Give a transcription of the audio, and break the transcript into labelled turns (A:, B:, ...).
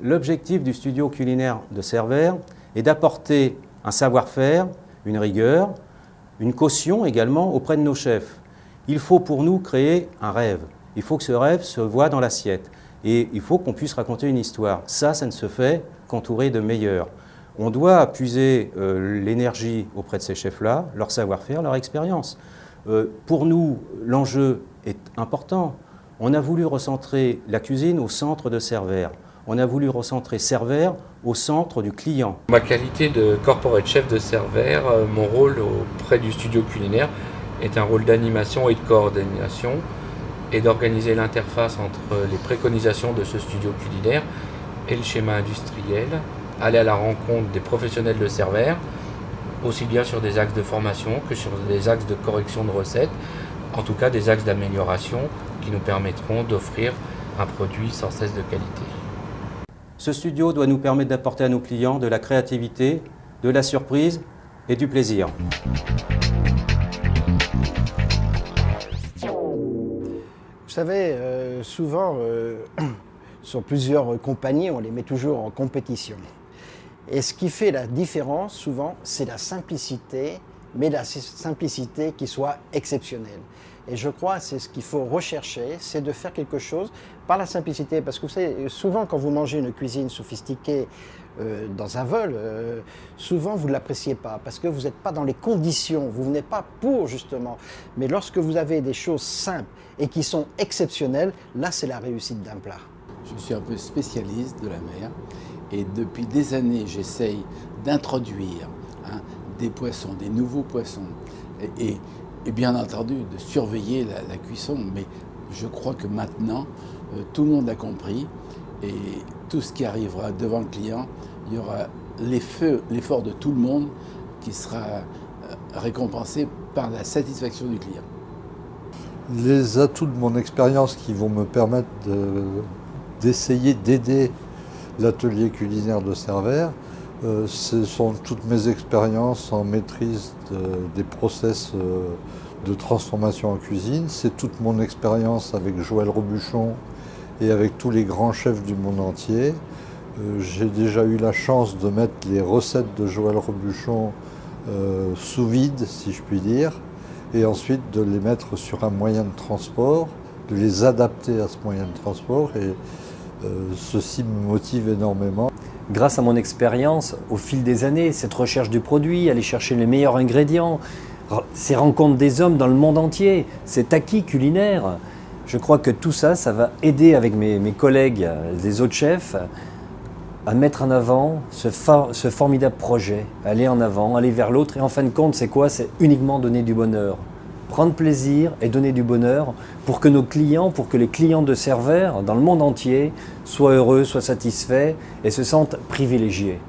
A: L'objectif du studio culinaire de Cervère est d'apporter un savoir-faire, une rigueur, une caution également auprès de nos chefs. Il faut pour nous créer un rêve. Il faut que ce rêve se voie dans l'assiette. Et il faut qu'on puisse raconter une histoire. Ça ne se fait qu'entouré de meilleurs. On doit puiser l'énergie auprès de ces chefs-là, leur savoir-faire, leur expérience. Pour nous, l'enjeu est important. On a voulu recentrer la cuisine au centre de Cervère. On a voulu recentrer Cervère au centre du client.
B: Ma qualité de corporate chef de Cervère, mon rôle auprès du studio culinaire est un rôle d'animation et de coordination et d'organiser l'interface entre les préconisations de ce studio culinaire et le schéma industriel, aller à la rencontre des professionnels de Cervère, aussi bien sur des axes de formation que sur des axes de correction de recettes, en tout cas des axes d'amélioration qui nous permettront d'offrir un produit sans cesse de qualité.
A: Ce studio doit nous permettre d'apporter à nos clients de la créativité, de la surprise et du plaisir.
C: Vous savez, souvent, sur plusieurs compagnies, on les met toujours en compétition. Et ce qui fait la différence, souvent, c'est la simplicité, mais la simplicité qui soit exceptionnelle. Et je crois que c'est ce qu'il faut rechercher, c'est de faire quelque chose par la simplicité. Parce que vous savez, souvent quand vous mangez une cuisine sophistiquée dans un vol, souvent vous ne l'appréciez pas parce que vous n'êtes pas dans les conditions, vous venez pas pour justement. Mais lorsque vous avez des choses simples et qui sont exceptionnelles, là c'est la réussite d'un plat.
D: Je suis un peu spécialiste de la mer et depuis des années j'essaye d'introduire des poissons, des nouveaux poissons et bien entendu de surveiller la cuisson. Mais je crois que maintenant tout le monde a compris et tout ce qui arrivera devant le client, il y aura l'effort de tout le monde qui sera récompensé par la satisfaction du client.
E: Les atouts de mon expérience qui vont me permettre d'essayer d'aider l'atelier culinaire de Cervère, ce sont toutes mes expériences en maîtrise des process de transformation en cuisine. C'est toute mon expérience avec Joël Robuchon et avec tous les grands chefs du monde entier. J'ai déjà eu la chance de mettre les recettes de Joël Robuchon sous vide, si je puis dire, et ensuite de les mettre sur un moyen de transport, de les adapter à ce moyen de transport, et ceci me motive énormément.
F: Grâce à mon expérience, au fil des années, cette recherche du produit, aller chercher les meilleurs ingrédients, ces rencontres des hommes dans le monde entier, cet acquis culinaire, je crois que tout ça, ça va aider avec mes collègues, les autres chefs, à mettre en avant ce formidable projet, aller en avant, aller vers l'autre. Et en fin de compte, c'est quoi? C'est uniquement donner du bonheur. Prendre plaisir et donner du bonheur pour que nos clients, pour que les clients de Cervère, dans le monde entier, soient heureux, soient satisfaits et se sentent privilégiés.